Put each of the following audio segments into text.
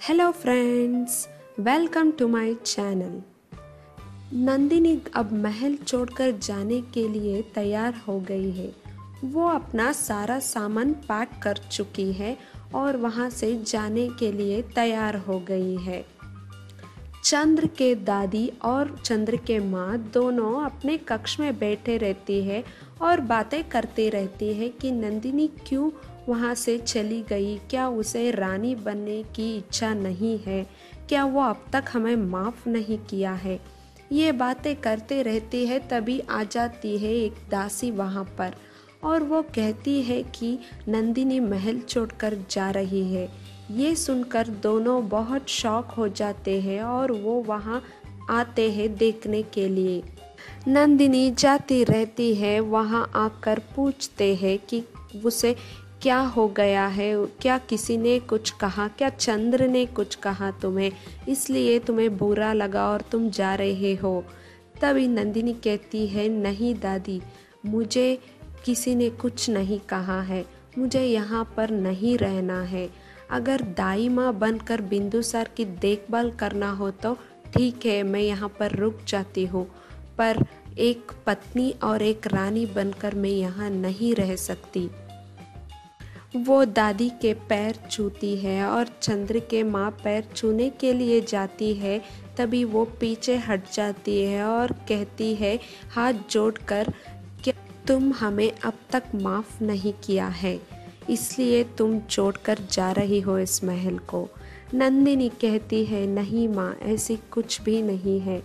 Hello friends, welcome to my channel. Nandini अब महल छोड़कर जाने के लिए तैयार हो गई है। वो अपना सारा सामान पैक कर चुकी है और वहाँ से जाने के लिए तैयार हो गई है। चंद्र के दादी और चंद्र के माँ दोनों अपने कक्ष में बैठे रहती है और बातें करती रहती है कि नंदिनी क्यों वहाँ से चली गई, क्या उसे रानी बनने की इच्छा नहीं है, क्या वो अब तक हमें माफ़ नहीं किया है। ये बातें करते रहती है, तभी आ जाती है एक दासी वहाँ पर और वो कहती है कि नंदिनी महल छोड़कर जा रही है। ये सुनकर दोनों बहुत शॉक हो जाते हैं और वो वहाँ आते हैं देखने के लिए। नंदिनी जाती रहती है, वहाँ आकर पूछते हैं कि उसे क्या हो गया है, क्या किसी ने कुछ कहा, क्या चंद्र ने कुछ कहा तुम्हें, इसलिए तुम्हें बुरा लगा और तुम जा रहे हो। तभी नंदिनी कहती है, नहीं दादी, मुझे किसी ने कुछ नहीं कहा है, मुझे यहाँ पर नहीं रहना है। अगर दाई माँ बनकर बिंदुसार की देखभाल करना हो तो ठीक है, मैं यहाँ पर रुक जाती हूँ, पर एक पत्नी और एक रानी बनकर मैं यहाँ नहीं रह सकती। वो दादी के पैर छूती है और चंद्र के माँ पैर छूने के लिए जाती है, तभी वो पीछे हट जाती है और कहती है हाथ जोड़कर कि तुम हमें अब तक माफ़ नहीं किया है, इसलिए तुम छोड़कर जा रही हो इस महल को। नंदिनी कहती है, नहीं माँ, ऐसी कुछ भी नहीं है।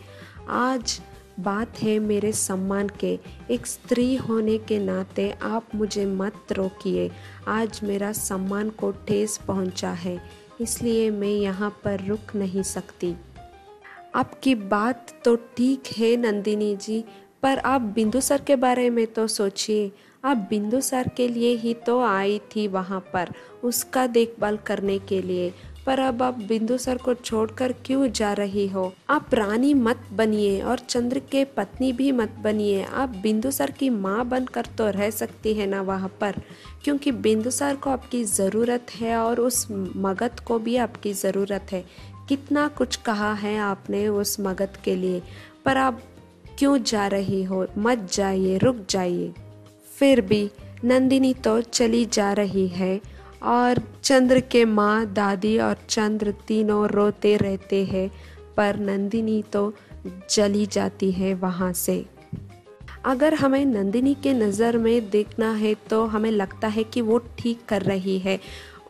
आज बात है मेरे सम्मान के, एक स्त्री होने के नाते आप मुझे मत रोकिए। आज मेरा सम्मान को ठेस पहुंचा है, इसलिए मैं यहाँ पर रुक नहीं सकती। आपकी बात तो ठीक है नंदिनी जी, पर आप बिंदुसार के बारे में तो सोचिए। आप बिंदुसार के लिए ही तो आई थी वहाँ पर, उसका देखभाल करने के लिए, पर अब आप बिंदुसार को छोड़कर क्यों जा रही हो। आप रानी मत बनिए और चंद्र के पत्नी भी मत बनिए। आप बिंदुसार की माँ बनकर तो रह सकती है ना वहाँ पर, क्योंकि बिंदुसार को आपकी ज़रूरत है और उस मगध को भी आपकी ज़रूरत है। कितना कुछ कहा है आपने उस मगध के लिए, पर आप क्यों जा रही हो। मत जाइए, रुक जाइए। फिर भी नंदिनी तो चली जा रही है और चंद्र के माँ, दादी और चंद्र तीनों रोते रहते हैं, पर नंदिनी तो चली जाती है वहाँ से। अगर हमें नंदिनी के नज़र में देखना है तो हमें लगता है कि वो ठीक कर रही है,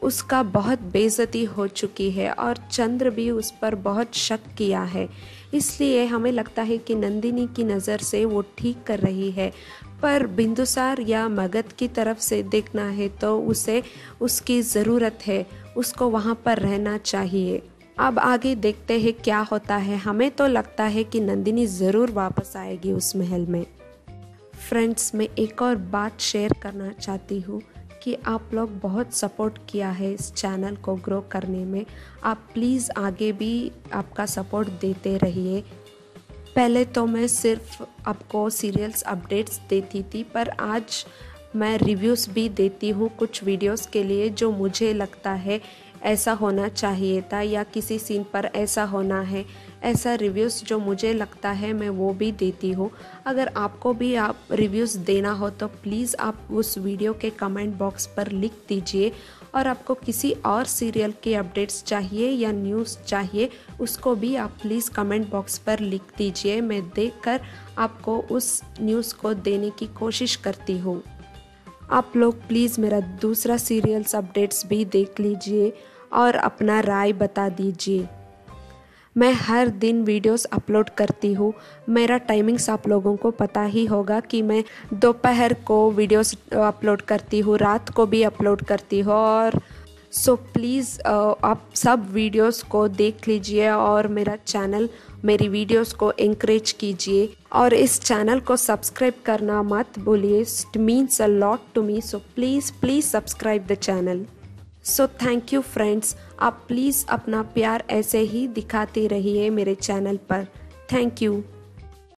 उसका बहुत बेइज्जती हो चुकी है और चंद्र भी उस पर बहुत शक किया है, इसलिए हमें लगता है कि नंदिनी की नज़र से वो ठीक कर रही है। पर बिंदुसार या मगध की तरफ से देखना है तो उसे उसकी ज़रूरत है, उसको वहाँ पर रहना चाहिए। अब आगे देखते हैं क्या होता है। हमें तो लगता है कि नंदिनी ज़रूर वापस आएगी उस महल में। फ्रेंड्स, मैं एक और बात शेयर करना चाहती हूँ कि आप लोग बहुत सपोर्ट किया है इस चैनल को ग्रो करने में। आप प्लीज़ आगे भी आपका सपोर्ट देते रहिए। पहले तो मैं सिर्फ आपको सीरियल्स अपडेट्स देती थी, पर आज मैं रिव्यूज़ भी देती हूँ कुछ वीडियोस के लिए, जो मुझे लगता है ऐसा होना चाहिए था या किसी सीन पर ऐसा होना है, ऐसा रिव्यूज़ जो मुझे लगता है मैं वो भी देती हूँ। अगर आपको भी आप रिव्यूज़ देना हो तो प्लीज़ आप उस वीडियो के कमेंट बॉक्स पर लिख दीजिए, और आपको किसी और सीरियल के अपडेट्स चाहिए या न्यूज़ चाहिए, उसको भी आप प्लीज़ कमेंट बॉक्स पर लिख दीजिए। मैं देखकर आपको उस न्यूज़ को देने की कोशिश करती हूँ। आप लोग प्लीज़ मेरा दूसरा सीरियल्स अपडेट्स भी देख लीजिए और अपना राय बता दीजिए। मैं हर दिन वीडियोस अपलोड करती हूँ। मेरा टाइमिंग्स आप लोगों को पता ही होगा कि मैं दोपहर को वीडियोस अपलोड करती हूँ, रात को भी अपलोड करती हूँ। और सो प्लीज़ आप सब वीडियोस को देख लीजिए और मेरा चैनल, मेरी वीडियोस को एनकरेज कीजिए, और इस चैनल को सब्सक्राइब करना मत भूलिए। It means a lot to me, so please subscribe the channel. So thank you friends, आप प्लीज़ अपना प्यार ऐसे ही दिखाते रहिए मेरे चैनल पर। Thank you.